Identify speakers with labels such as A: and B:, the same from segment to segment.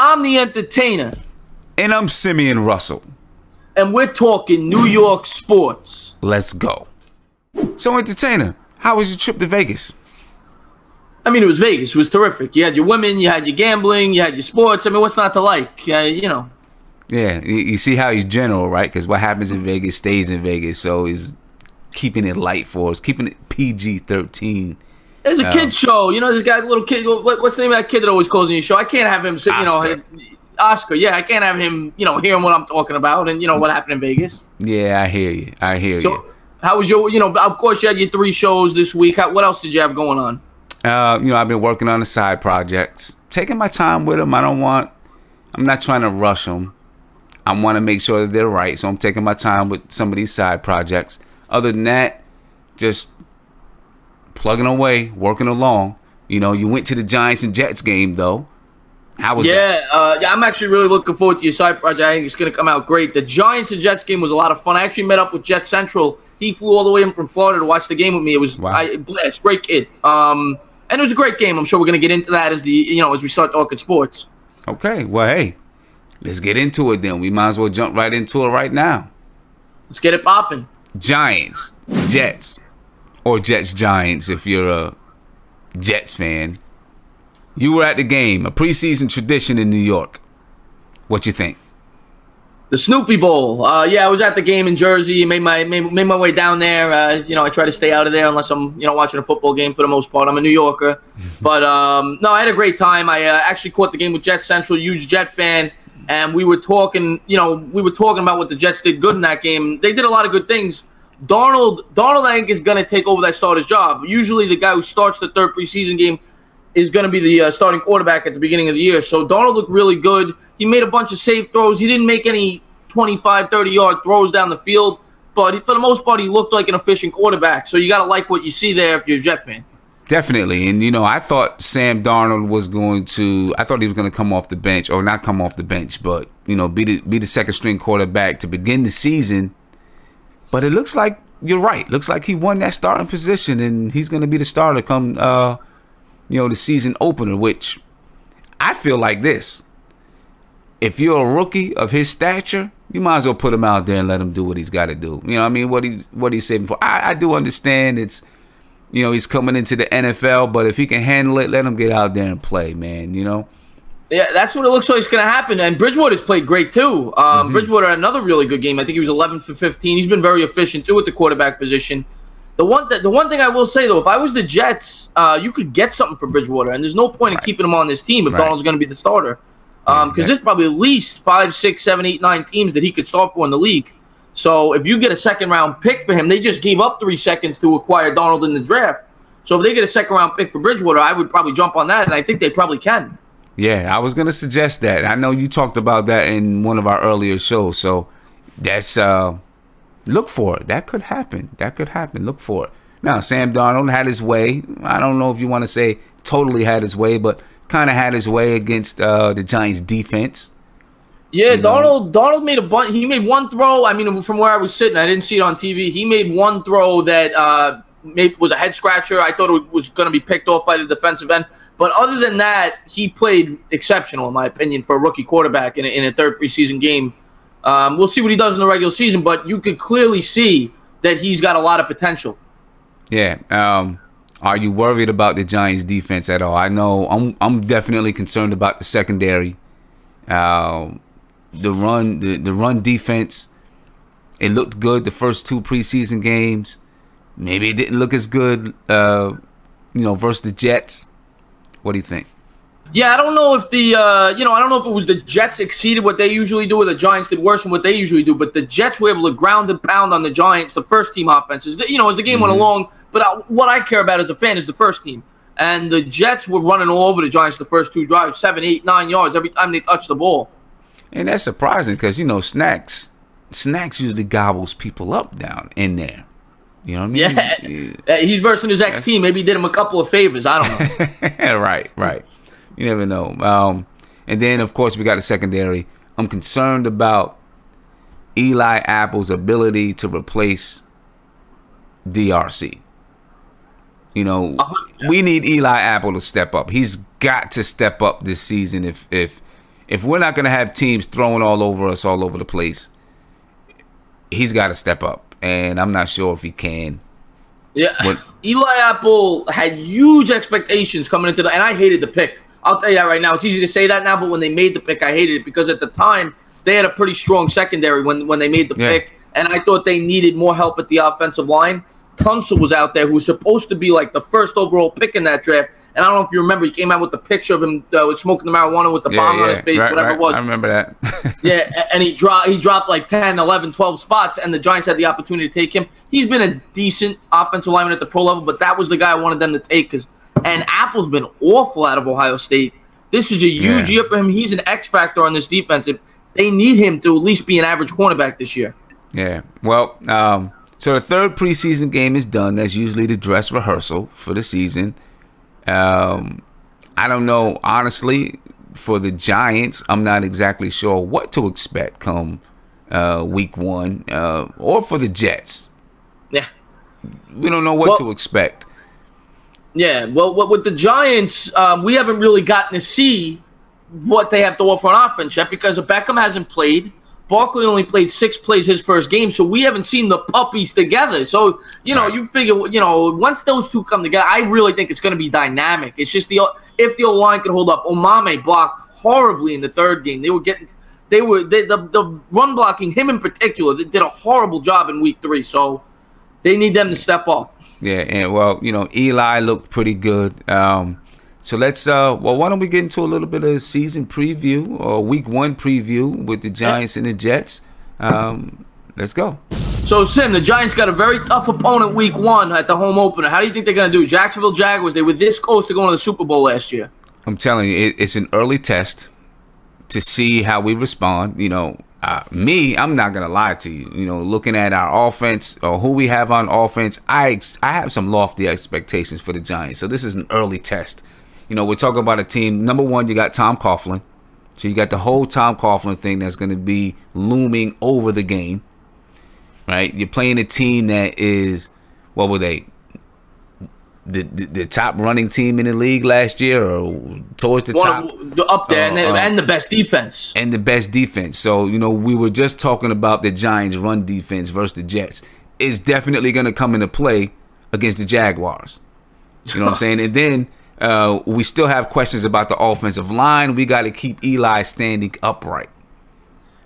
A: I'm the Entertainah.
B: And I'm Simeon Russell.
A: And we're talking New York sports.
B: Let's go. So, Entertainah, how was your trip to Vegas?
A: I mean, it was Vegas. It was terrific. You had your women, you had your gambling, you had your sports. I mean, what's not to like? You know.
B: Yeah, you see how he's general, right? Because what happens in Vegas stays in Vegas. So he's keeping it light for us, keeping it PG-13.
A: There's a kid show. You know, this guy, little kid. What's the name of that kid that always calls in your show? I can't have him sit, Oscar. Yeah, I can't have him, hearing what I'm talking about and, what happened in Vegas.
B: Yeah, I hear you.
A: So, how was your, of course, you had your 3 shows this week. What else did you have going on?
B: I've been working on the side projects, taking my time with them. I'm not trying to rush them. I want to make sure that they're right. So I'm taking my time with some of these side projects. Other than that, just plugging away, working along. You went to the Giants and Jets game, though. How was that?
A: Yeah, I'm actually really looking forward to your side project. I think it's going to come out great. The Giants and Jets game was a lot of fun. I actually met up with Jet Central. He flew all the way in from Florida to watch the game with me. It was blast. Great kid. And it was a great game. I'm sure we're going to get into that as as we start talking sports.
B: Okay. Well, hey, let's get into it then. We might as well jump right into it right now.
A: Let's get it popping.
B: Giants, Jets, or Jets Giants if you're a Jets fan. You were at the game, a preseason tradition in New York. What you think?
A: The Snoopy Bowl. Yeah, I was at the game in Jersey. Made my way down there. I try to stay out of there unless I'm watching a football game for the most part. I'm a New Yorker, but no, I had a great time. I actually caught the game with Jet Central, huge Jet fan, and we were talking. About what the Jets did good in that game. They did a lot of good things. Darnold, I think, is going to take over that starter's job. Usually, the guy who starts the 3rd preseason game is going to be the starting quarterback at the beginning of the year. So Darnold looked really good. He made a bunch of safe throws. He didn't make any 25, 30-yard throws down the field, but for the most part, he looked like an efficient quarterback. So you got to like what you see there if you're a Jet fan.
B: Definitely. And, I thought Sam Darnold was going to – I thought he was going to come off the bench, or not come off the bench, but, be the second-string quarterback to begin the season. But it looks like you're right. Looks like he won that starting position, and he's going to be the starter come the season opener, which I feel like this. If you're a rookie of his stature, you might as well put him out there and let him do what he's got to do. What he's saving for. I do understand it's, he's coming into the NFL, but if he can handle it, let him get out there and play, man,
A: Yeah, that's what it looks like is going to happen. And Bridgewater's played great, too. Bridgewater had another really good game. I think he was 11 for 15. He's been very efficient, too, at the quarterback position. The one thing I will say, though, if I was the Jets, you could get something for Bridgewater, and there's no point in keeping him on this team if Darnold's going to be the starter. Because there's probably at least 5, 6, 7, 8, 9 teams that he could start for in the league. So if you get a second-round pick for him, they just gave up 3 seconds to acquire Darnold in the draft. So if they get a second-round pick for Bridgewater, I would probably jump on that, and I think they probably can.
B: Yeah, I was going to suggest that. I know you talked about that in one of our earlier shows, so that's look for it. That could happen. Look for it. Now, Sam Darnold had his way. I don't know if you want to say totally had his way, but kind of had his way against the Giants' defense.
A: Yeah, Darnold made a bunch. He made one throw. I mean, from where I was sitting, I didn't see it on TV. He made one throw that was a head scratcher. I thought it was going to be picked off by the defensive end. But other than that, he played exceptional, in my opinion, for a rookie quarterback in a 3rd preseason game. We'll see what he does in the regular season, but you could clearly see that he's got a lot of potential.
B: Yeah. Are you worried about the Giants' defense at all? I know I'm definitely concerned about the secondary. The run defense, it looked good the first 2 preseason games. Maybe it didn't look as good, versus the Jets. What do you think?
A: Yeah, I don't know if I don't know if it was the Jets exceeded what they usually do or the Giants did worse than what they usually do, but the Jets were able to ground and pound on the Giants, the first team offense. As the game went along, but what I care about as a fan is the first team. And the Jets were running all over the Giants the first 2 drives, 7, 8, 9 yards every time they touched the ball. And
B: that's surprising because, Snacks usually gobbles people up down in there. You know what I
A: mean? Yeah, he's versing his ex-team. Maybe he did him a couple of favors. I don't
B: know. Right. You never know. And then, of course, we got a secondary. I'm concerned about Eli Apple's ability to replace DRC. We need Eli Apple to step up. He's got to step up this season if if we're not going to have teams throwing all over us all over the place, he's got to step up, and I'm not sure if he can.
A: Yeah, Eli Apple had huge expectations coming into and I hated the pick. I'll tell you that right now. It's easy to say that now, but when they made the pick, I hated it because at the time they had a pretty strong secondary when they made the pick, and I thought they needed more help at the offensive line. Tunsil was out there, who was supposed to be like the first overall pick in that draft. And I don't know if you remember, he came out with the picture of him smoking the marijuana with the bomb on his face, whatever it was.
B: I remember that.
A: Yeah, and he dropped like 10, 11, 12 spots, and the Giants had the opportunity to take him. He's been a decent offensive lineman at the pro level, but that was the guy I wanted them to take. And Apple's been awful out of Ohio State. This is a huge year for him. He's an X factor on this defense. They need him to at least be an average cornerback this year.
B: Yeah, well, so the third preseason game is done. That's usually the dress rehearsal for the season. I don't know, honestly, for the Giants, I'm not exactly sure what to expect come week 1, or for the Jets.
A: Yeah.
B: We don't know what to expect.
A: Yeah, well, with the Giants, we haven't really gotten to see what they have to offer on offense yet because Beckham hasn't played. Barkley only played 6 plays his first game, so we haven't seen the puppies together. So, you figure, once those two come together, I really think it's going to be dynamic. It's just if the O-line can hold up. Omame blocked horribly in the third game. The run blocking, him in particular, they did a horrible job in week 3. So they need them to step up.
B: Yeah, and well, Eli looked pretty good. So let's why don't we get into a little bit of season preview or week 1 preview with the Giants and the Jets. Let's go.
A: So Sim, the Giants got a very tough opponent week 1 at the home opener. How do you think they're going to do? Jacksonville Jaguars, they were this close to going to the Super Bowl last year.
B: I'm telling you, it's an early test to see how we respond. I'm not going to lie to you. Looking at our offense or who we have on offense, I have some lofty expectations for the Giants. So this is an early test. We're talking about a team. Number 1, you got Tom Coughlin. So you got the whole Tom Coughlin thing that's going to be looming over the game, right? You're playing a team that is, what were they? The top running team in the league last year, or towards the top?
A: Up there, and the best defense.
B: And the best defense. So, we were just talking about the Giants' run defense versus the Jets. It's definitely going to come into play against the Jaguars. You know what I'm saying? And then we still have questions about the offensive line. We got to keep Eli standing upright.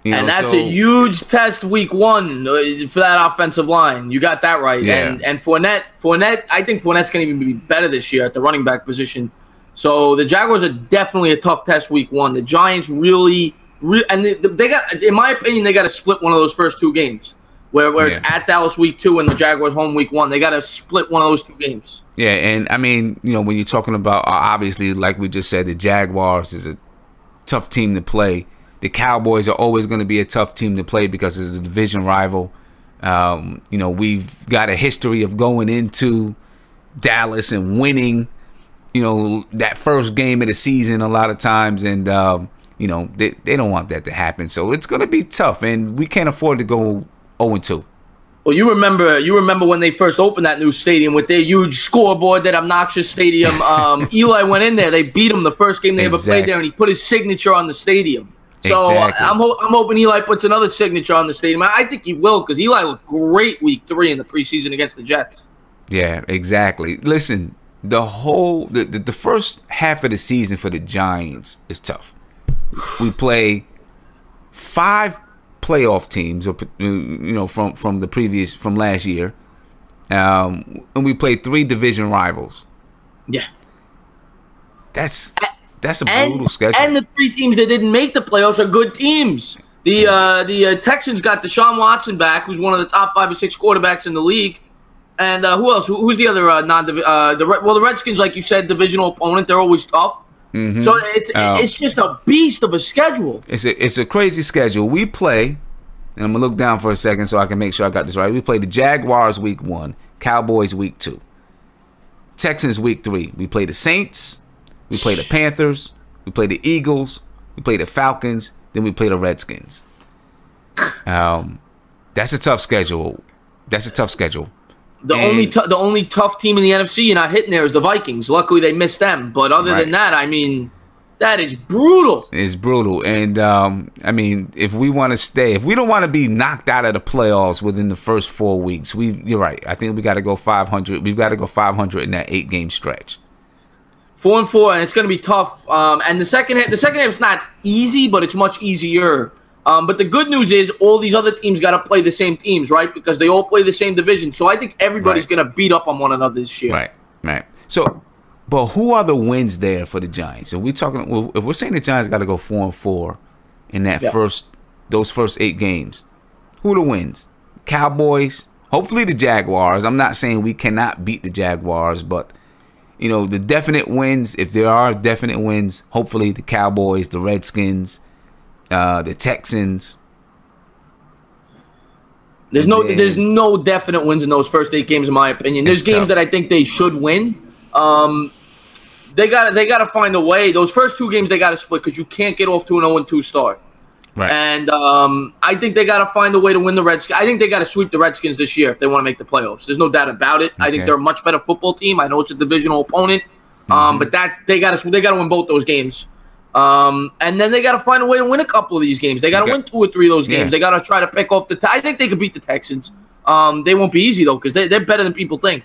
A: And that's a huge test week 1 for that offensive line. You got that right.
B: Yeah.
A: And Fournette, I think Fournette's going to even be better this year at the running back position. So the Jaguars are definitely a tough test week 1. The Giants really and they got, in my opinion, they got to split one of those first 2 games. Where it's at Dallas week 2 and the Jaguars home week 1. They got to split one of those 2 games.
B: Yeah, and I mean, when you're talking about, obviously, like we just said, the Jaguars is a tough team to play. The Cowboys are always going to be a tough team to play because it's a division rival. We've got a history of going into Dallas and winning, that first game of the season a lot of times. And, they don't want that to happen. So it's going to be tough, and we can't afford to go 0-2.
A: Well, you remember when they first opened that new stadium with their huge scoreboard, that obnoxious stadium. Eli went in there. They beat him the first game they ever played there, and he put his signature on the stadium. So I'm hoping Eli puts another signature on the stadium. I think he will, because Eli looked great week 3 in the preseason against the Jets.
B: Yeah, exactly. Listen, the first half of the season for the Giants is tough. We play 5 playoff teams, from last year, and we played 3 division rivals.
A: Yeah,
B: that's a brutal schedule.
A: And the 3 teams that didn't make the playoffs are good teams. The Texans got Deshaun Watson back, who's one of the top 5 or 6 quarterbacks in the league. And who else? Who's the other the Redskins, like you said, divisional opponent. They're always tough. Mm-hmm. So it's just a beast of a schedule.
B: It's a crazy schedule. We play, and I'm gonna look down for a second so I can make sure I got this right. We play the Jaguars week 1, Cowboys week 2, Texans week 3. We play the Saints, we play the Panthers, we play the Eagles, we play the Falcons, then we play the Redskins. That's a tough schedule.
A: The only tough team in the NFC you're not hitting there is the Vikings. Luckily, they missed them. But other than that, I mean, That is brutal.
B: It's brutal. And, I mean, if we want to stay, if we don't want to be knocked out of the playoffs within the first 4 weeks, you're right. I think we got to go 500. We've got to go 500 in that 8-game stretch.
A: 4-4, and it's going to be tough. And the second half is not easy, but it's much easier. But the good news is all these other teams got to play the same teams, right? Because they all play the same division. So I think everybody's going to beat up on one another this year.
B: Right. So, but who are the wins there for the Giants? If we're saying the Giants got to go 4-4 in that those first 8 games, who are the wins? Cowboys, hopefully the Jaguars. I'm not saying we cannot beat the Jaguars, but you know, the definite wins, if there are definite wins, hopefully the Cowboys, the Redskins, the Texans.
A: There's no definite wins in those first 8 games, in my opinion. There's games that I think they should win. They got to find a way. Those first 2 games they got to split because you can't get off to an 0-2 start.
B: Right.
A: And I think they got to find a way to win the Redskins. I think they got to sweep the Redskins this year if they want to make the playoffs. There's no doubt about it. Okay. I think they're a much better football team. I know it's a divisional opponent, but they got to win both those games. And then they got to find a way to win a couple of these games. They got to win 2 or 3 of those games. They got to try to pick off the. I think they could beat the Texans. They won't be easy though because they're better than people think.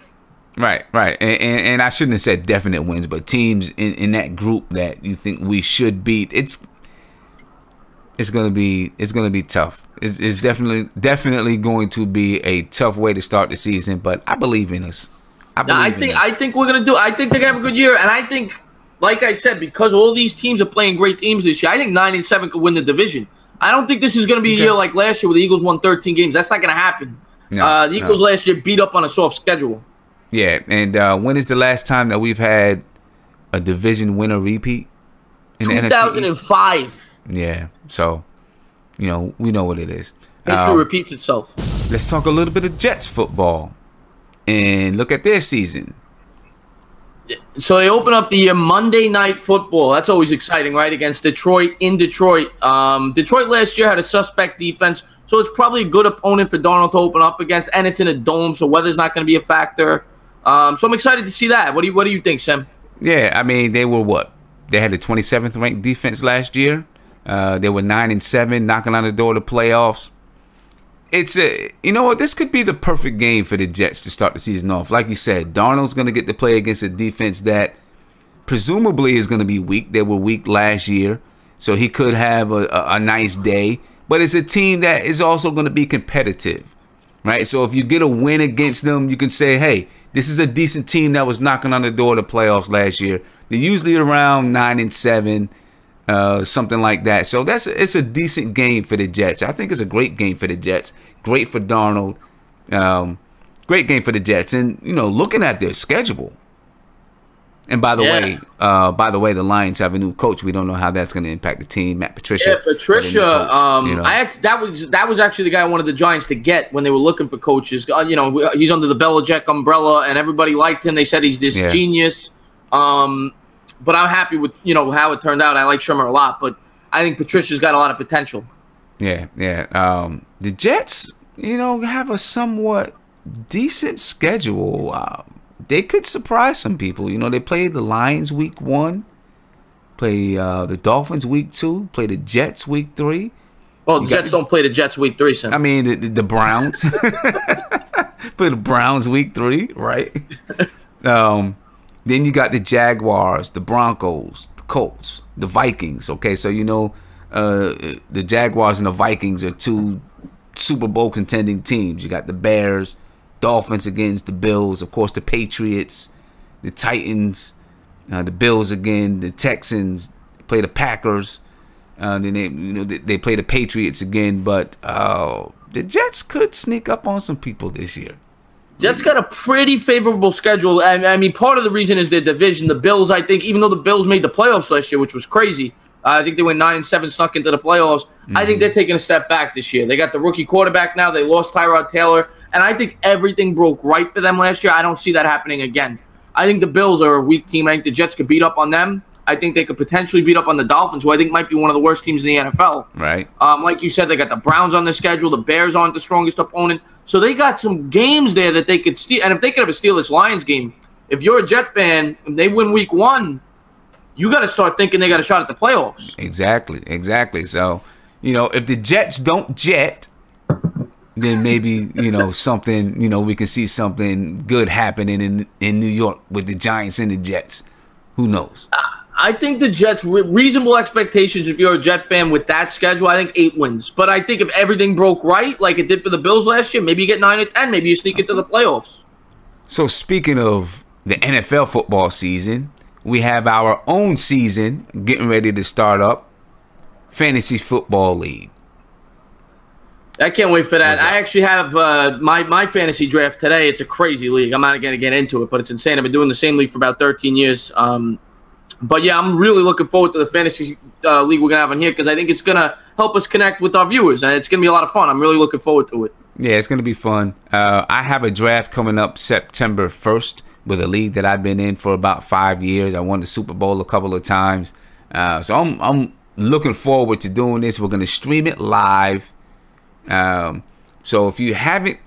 B: Right. And I shouldn't have said definite wins, but teams in that group that you think we should beat. It's gonna be tough. It's definitely going to be a tough way to start the season. But I believe in us. I think we're gonna do. I think they're gonna have a good year, and I think, like I said, because all these teams are playing great teams this year, I think 9-7 could win the division. I don't think this is gonna be a year like last year where the Eagles won 13 games. That's not gonna happen. The Eagles last year beat up on a soft schedule. Yeah, and when is the last time that we've had a division winner repeat? In
A: 2005.
B: Yeah, so, you know, we know what it is.
A: History repeats itself.
B: Let's talk a little bit of Jets football and look at their season.
A: So they open up the year Monday Night Football. That's always exciting, right? Against Detroit in Detroit. Detroit last year had a suspect defense, so it's probably a good opponent for Darnold to open up against, and it's in a dome, so weather's not going to be a factor. So I'm excited to see that. What do you think, Sam?
B: Yeah, I mean, they were what? They had the 27th ranked defense last year. They were 9-7, knocking on the door to playoffs. You know what? This could be the perfect game for the Jets to start the season off. Like you said, Darnold's going to get to play against a defense that presumably is going to be weak. They were weak last year, so he could have a nice day. But it's a team that is also going to be competitive, right? So if you get a win against them, you can say, hey, this is a decent team that was knocking on the door to playoffs last year. They're usually around 9-7. Something like that. So it's a decent game for the Jets. I think it's a great game for the Jets. Great for Darnold. Great game for the Jets. And you know, looking at their schedule. And by the way, the Lions have a new coach. We don't know how that's going to impact the team. Matt Patricia.
A: Yeah, Patricia. You know. That was actually the guy I wanted the Giants to get when they were looking for coaches. You know, he's under the Belichick umbrella, and everybody liked him. They said he's this genius. But I'm happy with, you know, how it turned out. I like Shermer a lot, but I think Patricia's got a lot of potential.
B: Yeah. The Jets, you know, have a somewhat decent schedule. They could surprise some people. You know, they play the Lions week 1, play the Dolphins week 2, play the Jets week 3.
A: Well, the Jets don't play the Jets week 3, Sam.
B: I mean, the Browns. Play the Browns week 3, right? Then you got the Jaguars, the Broncos, the Colts, the Vikings. Okay, so you know the Jaguars and the Vikings are 2 Super Bowl contending teams. You got the Bears, Dolphins against the Bills, of course the Patriots, the Titans, the Bills again, the Texans play the Packers. Then they play the Patriots again, but the Jets could sneak up on some people this year.
A: Jets got a pretty favorable schedule. I mean, part of the reason is their division. The Bills, I think, even though the Bills made the playoffs last year, which was crazy, I think they went 9-7, snuck into the playoffs. I think they're taking a step back this year. They got the rookie quarterback now. They lost Tyrod Taylor. And I think everything broke right for them last year. I don't see that happening again. I think the Bills are a weak team. I think the Jets could beat up on them. I think they could potentially beat up on the Dolphins, who I think might be one of the worst teams in the NFL.
B: Right.
A: Like you said, they got the Browns on the schedule. The Bears aren't the strongest opponent. So they got some games there that they could steal. And if they could have a Steelers-Lions game, if you're a Jet fan and they win week 1, you got to start thinking they got a shot at the playoffs.
B: Exactly. So, if the Jets don't jet, then maybe, something, we can see something good happening in New York with the Giants and the Jets. Who knows?
A: I think the Jets, reasonable expectations if you're a Jet fan with that schedule, I think 8 wins. But I think if everything broke right, like it did for the Bills last year, maybe you get 9 or 10. Maybe you sneak into the playoffs.
B: So speaking of the NFL football season, we have our own season getting ready to start up. Fantasy Football League.
A: I can't wait for that. I actually have my fantasy draft today. It's a crazy league. I'm not going to get into it, but it's insane. I've been doing the same league for about 13 years. But yeah, I'm really looking forward to the fantasy league we're going to have on here because I think it's going to help us connect with our viewers, and it's going to be a lot of fun. I'm really looking forward to it.
B: Yeah, it's going to be fun. I have a draft coming up September 1st with a league that I've been in for about 5 years. I won the Super Bowl a couple of times. So I'm looking forward to doing this. We're going to stream it live. So if you haven't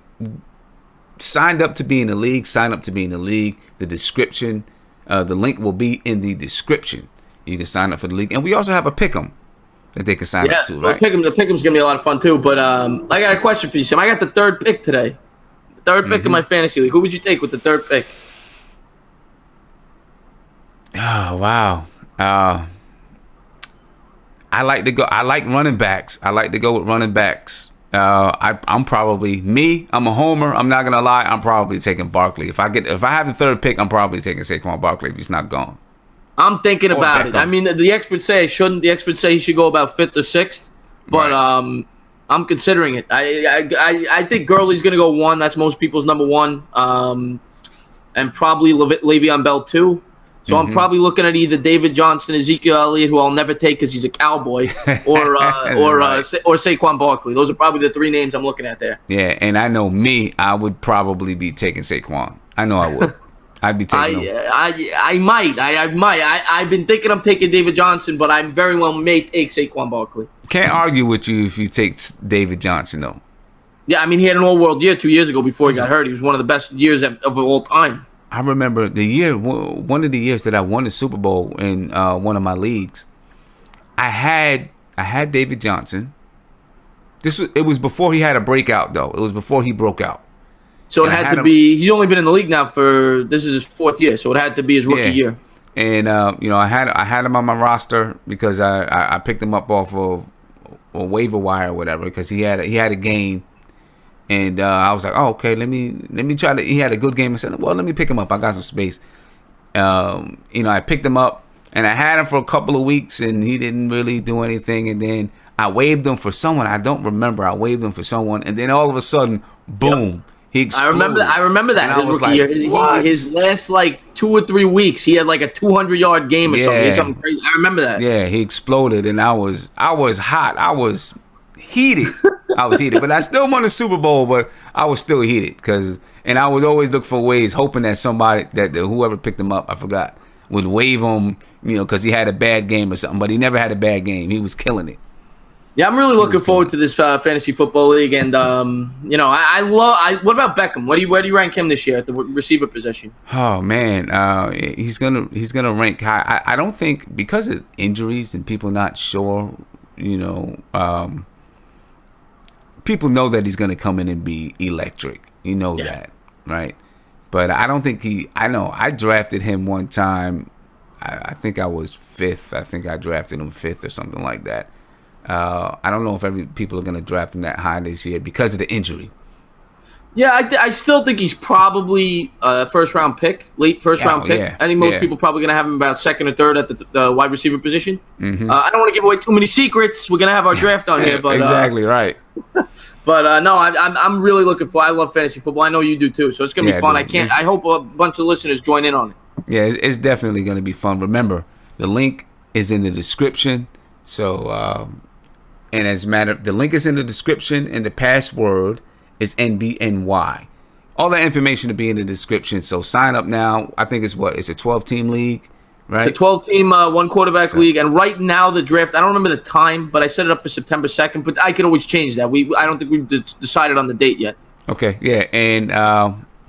B: signed up to be in the league, sign up to be in the league. The description, the link will be in the description. You can sign up for the league. And we also have a pick'em that they can sign up to, right?
A: The pick'em's going to be a lot of fun too. But I got a question for you, Sam. I got the 3rd pick today. The 3rd pick in my fantasy league. Who would you take with the 3rd pick?
B: Oh, wow. I like running backs. I like to go with running backs. I'm probably I'm a homer. I'm not gonna lie. I'm probably taking Barkley. If I have the 3rd pick, I'm probably taking Saquon Barkley if he's not gone.
A: I'm thinking about it. I mean, the experts say I shouldn't. The experts say he should go about 5th or 6th. But right. I'm considering it. I think Gurley's gonna go 1. That's most people's number 1. And probably Le'Veon Bell 2. So I'm probably looking at either David Johnson, Ezekiel Elliott, who I'll never take because he's a Cowboy, or Saquon Barkley. Those are probably the 3 names I'm looking at there.
B: Yeah, and I know I would probably be taking Saquon. I know I would. I'd be taking him.
A: I might. I've been thinking I'm taking David Johnson, but I very well may take Saquon Barkley.
B: Can't argue with you if you take David Johnson, though.
A: Yeah, I mean, he had an all-world year 2 years ago before he got hurt. He was one of the best years of all time.
B: I remember one of the years that I won the Super Bowl in one of my leagues. I had David Johnson. It was before he had a breakout, though. It was before he broke out.
A: So it had to be. He's only been in the league now this is his 4th year, so it had to be his rookie year.
B: And I had him on my roster because I picked him up off of a waiver wire or whatever because he had a game. And I was like, oh, okay, let me try to. He had a good game. I said, well, let me pick him up. I got some space. I picked him up, and I had him for a couple of weeks, and he didn't really do anything. And then I waived him for someone. I don't remember. I waived him for someone, and then all of a sudden, boom, he exploded.
A: I remember that.
B: And I was like, what?
A: His last 2 or 3 weeks, he had like a 200-yard game or something crazy. I remember that.
B: Yeah, he exploded, and I was hot. I was heated. But I still won the Super Bowl, but I was still heated and I was always looking for ways, hoping that whoever picked him up, I forgot, would waive him, because he had a bad game or something. But he never had a bad game. He was killing it. Yeah,
A: I'm really looking forward to this fantasy football league, and I love. What about Beckham? Where do you rank him this year at the receiver position?
B: Oh man, he's gonna rank high. I don't think because of injuries and people not sure, people know that he's going to come in and be electric. That, right? But I don't think I know. I drafted him one time. I think I was 5th. I think I drafted him 5th or something like that. I don't know if people are going to draft him that high this year because of the injury.
A: Yeah, I still think he's probably a first-round pick, late first-round pick. Yeah, I think most people probably going to have him about 2nd or 3rd at the wide receiver position. I don't want to give away too many secrets. We're going to have our draft on here. But
B: exactly, right.
A: But no, I'm really looking for. I love fantasy football. I know you do too. So it's gonna be fun. Dude, I hope a bunch of listeners join in on it.
B: Yeah, it's definitely gonna be fun. Remember, the link is in the description. So, and as a matter, the link is in the description, and the password is NBNY. All that information will be in the description. So sign up now. I think it's a 12-team league. Right.
A: The 12-team, 1-quarterback league, and right now the draft. I don't remember the time, but I set it up for September 2nd. But I could always change that. I don't think we've decided on the date yet.
B: Okay, yeah, and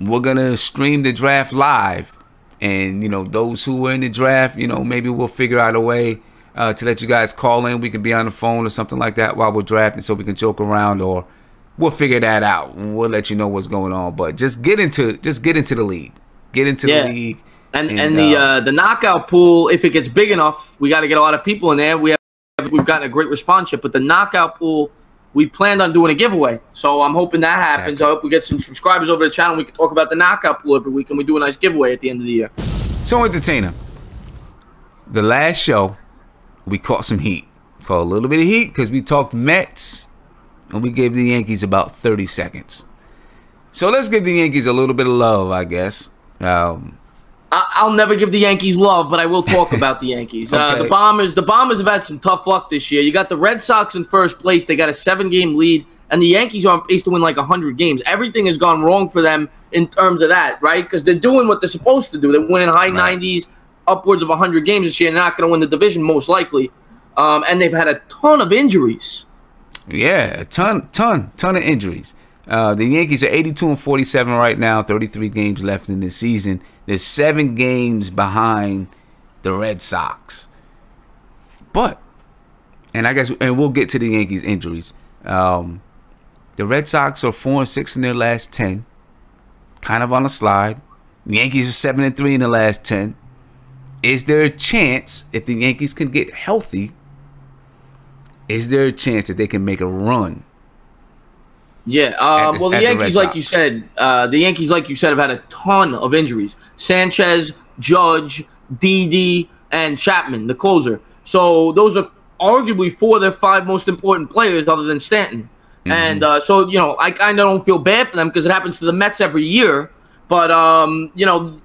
B: we're gonna stream the draft live And, you know, those who are in the draft, you know, maybe we'll figure out a way to let you guys call in. We can be on the phone or something like that while we're drafting so we can joke around, or we'll figure that out. We'll let you know what's going on. But just get into the league. Get into the league.
A: And the knockout pool, if it gets big enough, we got to get a lot of people in there. We've gotten a great response, but the knockout pool, we planned on doing a giveaway. So I'm hoping that happens.
B: Exactly.
A: I hope we get some subscribers over the channel. We can talk about the knockout pool every week, and we do a nice giveaway at the end of the year.
B: So, Entertainah, the last show, we caught some heat. Caught a little bit of heat because we talked Mets, and we gave the Yankees about 30 seconds. So let's give the Yankees a little bit of love, I guess.
A: I'll never give the Yankees love, but I will talk about the Yankees.
B: Okay.
A: The Bombers have had some tough luck this year. You got the Red Sox in first place. They got a 7-game lead, and the Yankees are on pace to win like 100 games. Everything has gone wrong for them in terms of that, right? Because they're doing what they're supposed to do. They're winning high 90s, upwards of 100 games this year. They're not going to win the division, most likely. And they've had a ton of injuries.
B: Yeah, a ton of injuries. The Yankees are 82-47 right now, 33 games left in this season. They're 7 games behind the Red Sox. But, and we'll get to the Yankees' injuries. The Red Sox are 4-6 in their last 10, kind of on a slide. The Yankees are 7-3 in the last 10. Is there a chance, if the Yankees can get healthy, is there a chance that they can make a run?
A: Yeah, well, the Yankees, like you said, have had a ton of injuries. Sanchez, Judge, Didi, and Chapman, the closer. So those are arguably 4 of their 5 most important players other than Stanton. And so, you know, I kind of don't feel bad for them because it happens to the Mets every year. But, you know,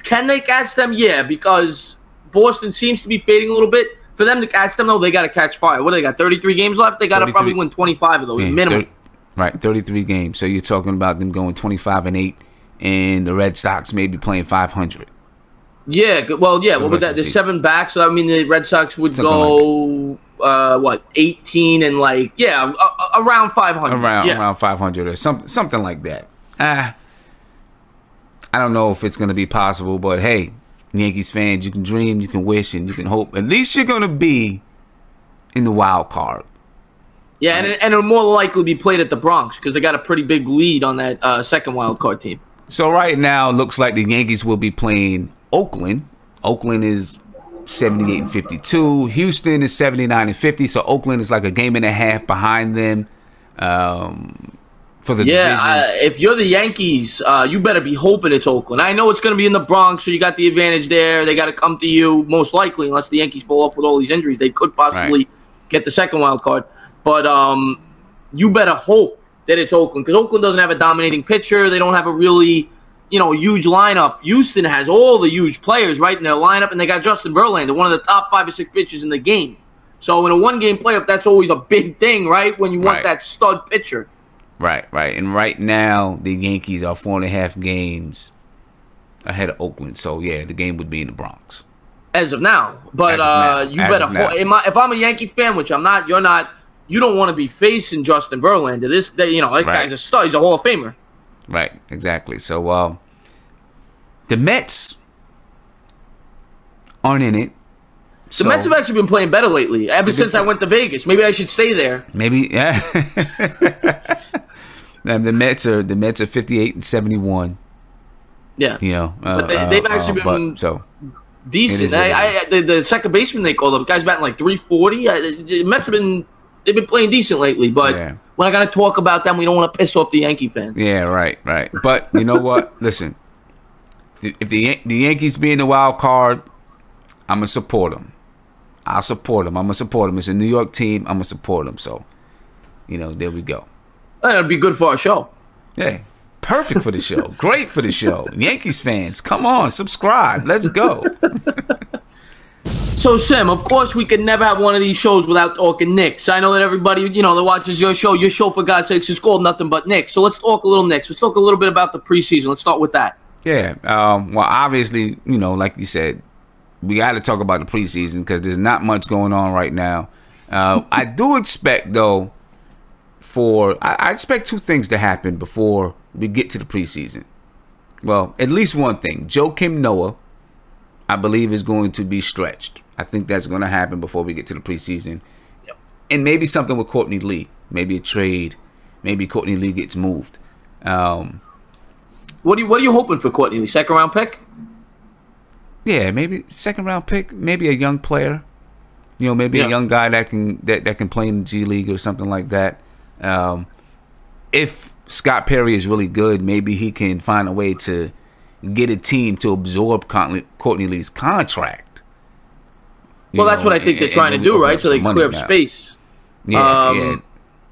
A: can they catch them? Yeah, because Boston seems to be fading a little bit. For them to catch them, though, they got to catch fire. What do they got, 33 games left? They got to probably win 25 of those, minimum.
B: Right, 33 games. So you're talking about them going 25-8, and the Red Sox maybe playing 500.
A: Yeah, well, yeah. What was that? There's 7 back, so I mean the Red Sox would go 18 and around 500.
B: Around 500 or something like that. I don't know if it's gonna be possible, but hey, Yankees fans, you can dream, you can wish, and you can hope. At least you're gonna be in the wild card.
A: Yeah, and it'll more likely be played at the Bronx because they got a pretty big lead on that second wild card team.
B: So right now, it looks like the Yankees will be playing Oakland. Oakland is 78-52. Houston is 79-50. So Oakland is like a game and a half behind them for the division.
A: If you're the Yankees, you better be hoping it's Oakland. I know it's going to be in the Bronx, so you got the advantage there. They got to come to you most likely, unless the Yankees fall off with all these injuries. They could possibly get the second wild card. But you better hope that it's Oakland because Oakland doesn't have a dominating pitcher. They don't have a really, huge lineup. Houston has all the huge players right in their lineup, and they got Justin Verlander, one of the top 5 or 6 pitchers in the game. So in a 1-game playoff, that's always a big thing, right? When you want that stud pitcher.
B: Right. And right now, the Yankees are 4.5 games ahead of Oakland. So yeah, the game would be in the Bronx
A: as of now. But you better. If I'm a Yankee fan, which I'm not, you're not. You don't want to be facing Justin Verlander. That guy's a stud. He's a Hall of Famer.
B: Right, exactly. So, the Mets aren't in it.
A: The Mets have actually been playing better lately. Ever since I went to Vegas, maybe I should stay there.
B: Maybe, yeah. The Mets are 58-71.
A: Yeah, but they've actually been decent. The second baseman they called up, the guy's batting like 340. The Mets have been. They've been playing decent lately, but when I got to talk about them, we don't want to piss off the Yankee fans.
B: Yeah, right. But you know what? Listen, if the Yankees be in the wild card, I'm going to support them. I'll support them. I'm going to support them. It's a New York team. I'm going to support them. So, there we go.
A: That'd be good for our show.
B: Yeah, perfect for the show. Great for the show. Yankees fans, come on, subscribe. Let's go.
A: So, Sim, of course, we could never have one of these shows without talking Knicks. I know that everybody, that watches your show for God's sakes, is called Nothing But Knicks. So let's talk a little Knicks. Let's talk a little bit about the preseason. Let's start with that.
B: Yeah. Well, obviously, like you said, we got to talk about the preseason because there's not much going on right now. I do expect, though, I expect 2 things to happen before we get to the preseason. Well, at least one thing. Joakim Noah I believe is going to be stretched. I think that's going to happen before we get to the preseason.
A: Yep.
B: And maybe something with Courtney Lee. Maybe a trade. Maybe Courtney Lee gets moved.
A: What are you hoping for Courtney Lee? Second round pick?
B: Yeah, maybe second round pick. Maybe a young player. You know, maybe a young guy that can play in the G League or something like that. If Scott Perry is really good, maybe he can find a way to get a team to absorb Courtney Lee's contract.
A: Well, that's what I think they're trying to do, right? So they clear up space.
B: Yeah.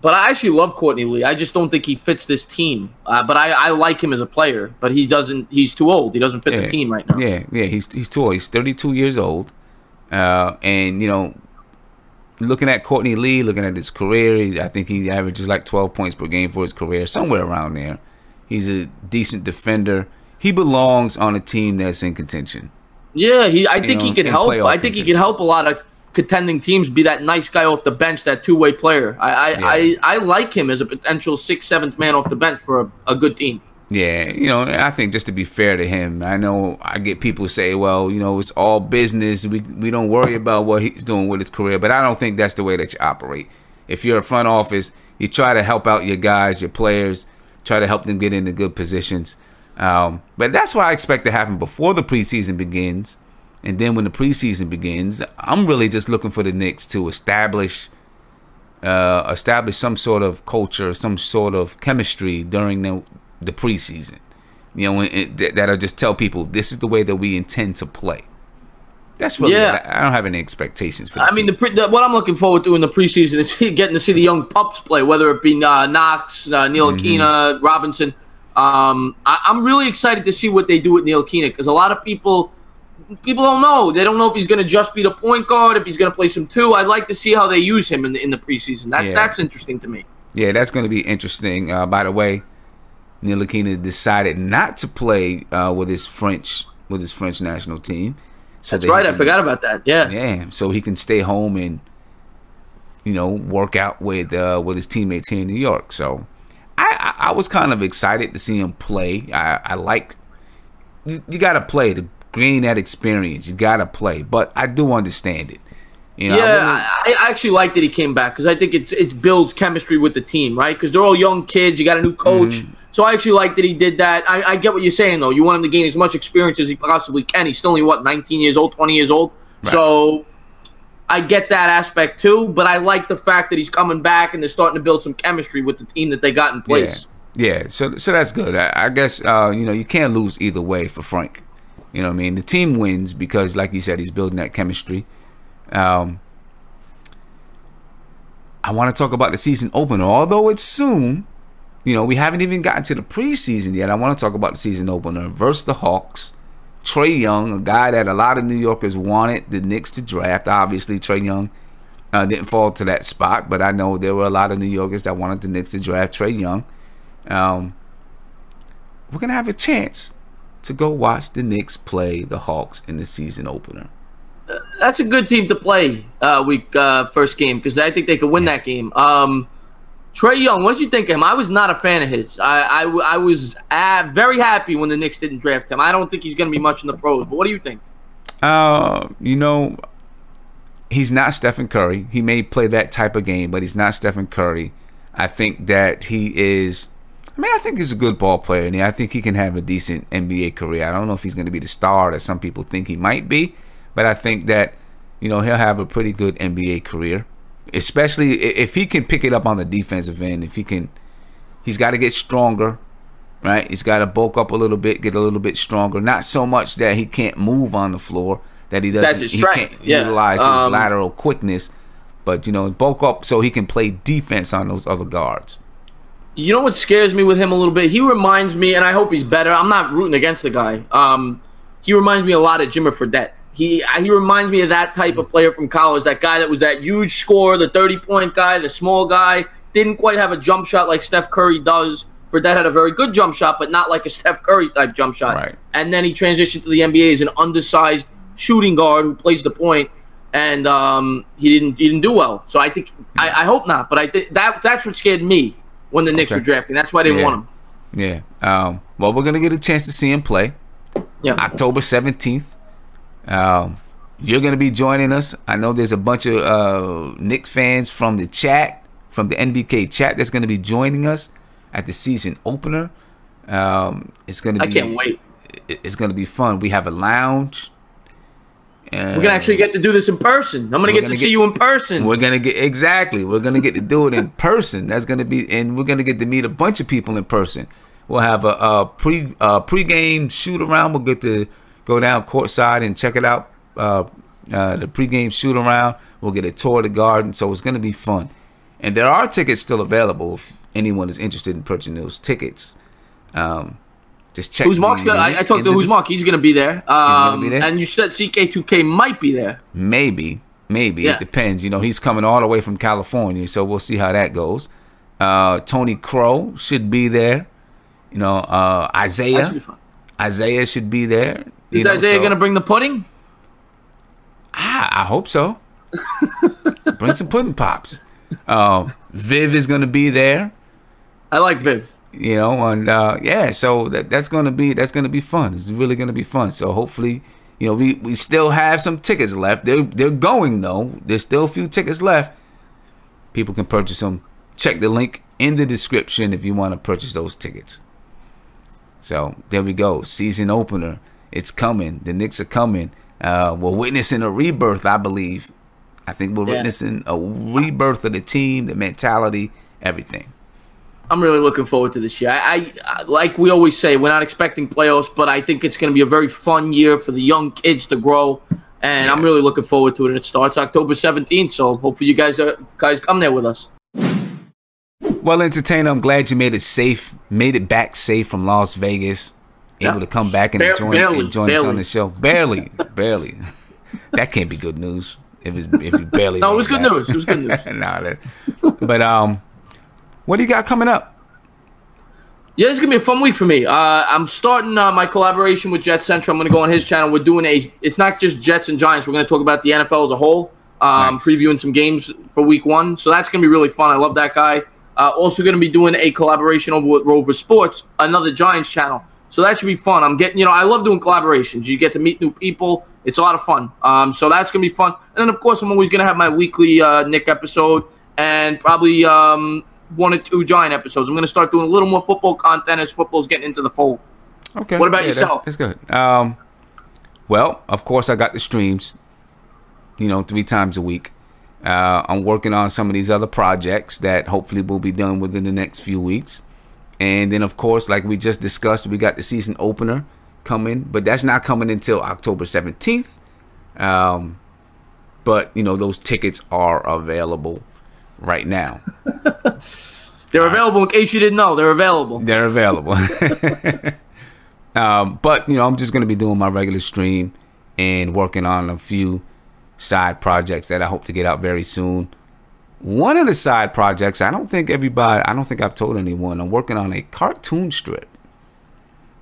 A: But I actually love Courtney Lee. I just don't think he fits this team. But I like him as a player. But he doesn't. He's too old. He doesn't fit the team right now.
B: Yeah. He's too old. He's 32 years old. And you know, looking at Courtney Lee, looking at his career, I think he averages like 12 points per game for his career, somewhere around there. He's a decent defender. He belongs on a team that's in contention.
A: Yeah, I think he can help. I think he can help a lot of contending teams be that nice guy off the bench, that two-way player. I like him as a potential 6th, 7th man off the bench for a good team.
B: Yeah, you know, I think just to be fair to him, I know I get people say, well, you know, it's all business. We don't worry about what he's doing with his career, but I don't think that's the way that you operate. If you're a front office, you try to help out your guys, your players, try to help them get into good positions. But that's what I expect to happen before the preseason begins. And then when the preseason begins, I'm really just looking for the Knicks to establish some sort of culture, some sort of chemistry during the preseason. You know, that'll just tell people this is the way that we intend to play. That's really I don't have any expectations for that.
A: I mean, what I'm looking forward to in the preseason is getting to see the young pups play, whether it be Knox, Ntilikina, Robinson. I'm really excited to see what they do with Ntilikina because a lot of people don't know. They don't know if he's going to just be the point guard, if he's going to play some two. I'd like to see how they use him in the preseason. That's interesting to me. Yeah,
B: that's going to be interesting. By the way, Ntilikina decided not to play with his French national team. So
A: that's right. I forgot about that.
B: Yeah. So he can stay home and work out with his teammates here in New York. So I was kind of excited to see him play. I like you got to play to gain that experience. You got to play, but I do understand it.
A: I actually like that he came back because I think it builds chemistry with the team, right? Because they're all young kids. You got a new coach. So I actually like that he did that. I get what you're saying, though. You want him to gain as much experience as he possibly can. He's still only, 19 years old, 20 years old? Right. So I get that aspect, too. But I like the fact that he's coming back and they're starting to build some chemistry with the team that they got in place.
B: Yeah. So that's good. I guess, you can't lose either way for Frank. You know what I mean? The team wins because, like you said, he's building that chemistry. I want to talk about the season opener. Although it's soon, we haven't even gotten to the preseason yet. I want to talk about the season opener versus the Hawks. Trae Young, a guy that a lot of New Yorkers wanted the Knicks to draft. Obviously, Trae Young didn't fall to that spot, but I know there were a lot of New Yorkers that wanted the Knicks to draft Trae Young. We're going to have a chance to go watch the Knicks play the Hawks in the season opener.
A: That's a good team to play first game because I think they could win that game. Trae Young, what did you think of him? I was not a fan of his. I was very happy when the Knicks didn't draft him. I don't think he's going to be much in the pros, but what do you think?
B: He's not Stephen Curry. He may play that type of game, but he's not Stephen Curry. I think that he is... I think he's a good ball player, and I think he can have a decent NBA career. I don't know if he's going to be the star that some people think he might be, but I think that, he'll have a pretty good NBA career, especially if he can pick it up on the defensive end. He's got to get stronger, right? He's got to bulk up a little bit, get a little bit stronger. Not so much that he can't move on the floor, that he can't utilize his lateral quickness, but, bulk up so he can play defense on those other guards.
A: You know what scares me with him a little bit? He reminds me, and I hope he's better. I'm not rooting against the guy. He reminds me a lot of Jimmer Fredette. He reminds me of that type of player from college, that guy that was that huge scorer, the 30-point guy, the small guy, didn't quite have a jump shot like Steph Curry does. Fredette had a very good jump shot, but not like a Steph Curry type jump shot. Right. And then he transitioned to the NBA as an undersized shooting guard who plays the point, and he didn't do well. So I think I hope not, but I think that's what scared me when the Knicks were drafting. That's why they didn't want him.
B: Yeah. Well, we're going to get a chance to see him play.
A: Yeah.
B: October 17th. You're going to be joining us. I know there's a bunch of Knicks fans from the chat, from the NBK chat, that's going to be joining us at the season opener. It's going to be.
A: I can't wait.
B: It's going to be fun. We have a lounge.
A: We're gonna actually get to do this in person. I'm gonna get to see you in person.
B: We're gonna get We're gonna get to do it in person. That's gonna be, and we're gonna get to meet a bunch of people in person. We'll have a pre-game shoot around. We'll get to go down courtside and check it out. The pre-game shoot around. We'll get a tour of the Garden. So it's gonna be fun. And there are tickets still available if anyone is interested in purchasing those tickets. Just check.
A: Who's Mark? I talked to Who's Mark. He's going to be there.
B: He's going to be there.
A: And you said CK2K might be there.
B: Maybe. Yeah. It depends. You know, he's coming all the way from California, so we'll see how that goes. Tony Crow should be there. You know, Isaiah should be there.
A: Is Isaiah going to bring the pudding?
B: I hope so. Bring some pudding pops. Viv is going to be there.
A: I like Viv.
B: You know, and yeah, so that's gonna be fun. It's really gonna be fun. So hopefully, you know, we still have some tickets left. They're going though. There's still a few tickets left. People can purchase them. Check the link in the description if you want to purchase those tickets. So there we go. Season opener. It's coming. The Knicks are coming. We're witnessing a rebirth, I believe. I think we're witnessing a rebirth of the team, the mentality, everything.
A: I'm really looking forward to this year. I like we always say, we're not expecting playoffs, but I think it's going to be a very fun year for the young kids to grow, and I'm really looking forward to it. And it starts October 17th, so hopefully you guys come there with us.
B: Well, Entertainah, I'm glad you made it back safe from Las Vegas, able to come back and join us on the show. Barely. That can't be good news if you barely.
A: No, it was good news. It was good news.
B: But what do you got coming up?
A: Yeah, it's going to be a fun week for me. I'm starting my collaboration with Jet Central. I'm going to go on his channel. We're doing it's not just Jets and Giants. We're going to talk about the NFL as a whole. Nice. Previewing some games for week 1. So that's going to be really fun. I love that guy. Also going to be doing a collaboration over with Rover Sports, another Giants channel. So that should be fun. I love doing collaborations. You get to meet new people. It's a lot of fun. So that's going to be fun. And then, of course, I'm always going to have my weekly Nick episode and probably 1 or 2 Giant episodes. I'm going to start doing a little more football content as football's getting into the fold.
B: Okay.
A: What about yourself?
B: That's good. Well, of course, I got the streams, 3 times a week. I'm working on some of these other projects that hopefully will be done within the next few weeks. And then, of course, like we just discussed, we got the season opener coming, but that's not coming until October 17th. But, those tickets are available right now.
A: They're available in case you didn't know. They're available.
B: They're available. But, I'm just going to be doing my regular stream and working on a few side projects that I hope to get out very soon. One of the side projects, I don't think I've told anyone. I'm working on a cartoon strip.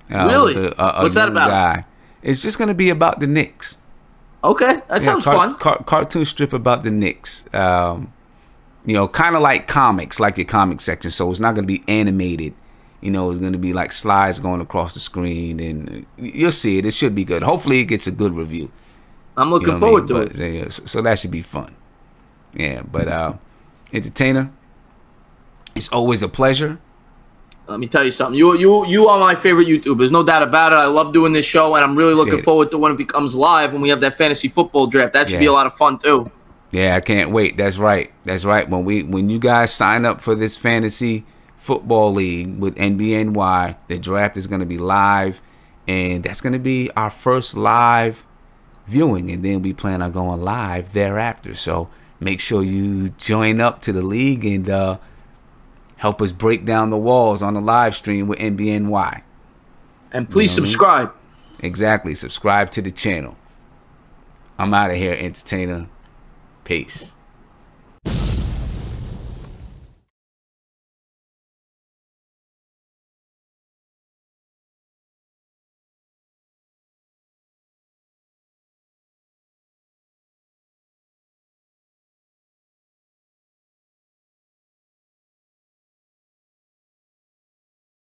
A: Really? What's that about?
B: Guy. It's just going to be about the Knicks.
A: Okay, that sounds fun.
B: Cartoon strip about the Knicks. Kind of like comics, like your comic section. So it's not going to be animated. It's going to be like slides going across the screen, and you'll see it. It should be good. Hopefully, it gets a good review.
A: I'm looking forward to it.
B: Yeah, so that should be fun. Yeah, but Entertainah, it's always a pleasure.
A: Let me tell you something. You are my favorite YouTubers, no doubt about it. I love doing this show, and I'm really looking forward to when it becomes live, when we have that fantasy football draft. That should be a lot of fun too.
B: Yeah, I can't wait. That's right. When you guys sign up for this fantasy football league with NBNY, the draft is going to be live, and that's going to be our first live viewing, and then we plan on going live thereafter. So make sure you join up to the league and help us break down the walls on the live stream with NBNY.
A: And please subscribe.
B: Exactly. Subscribe to the channel. I'm out of here, Entertainah. Peace.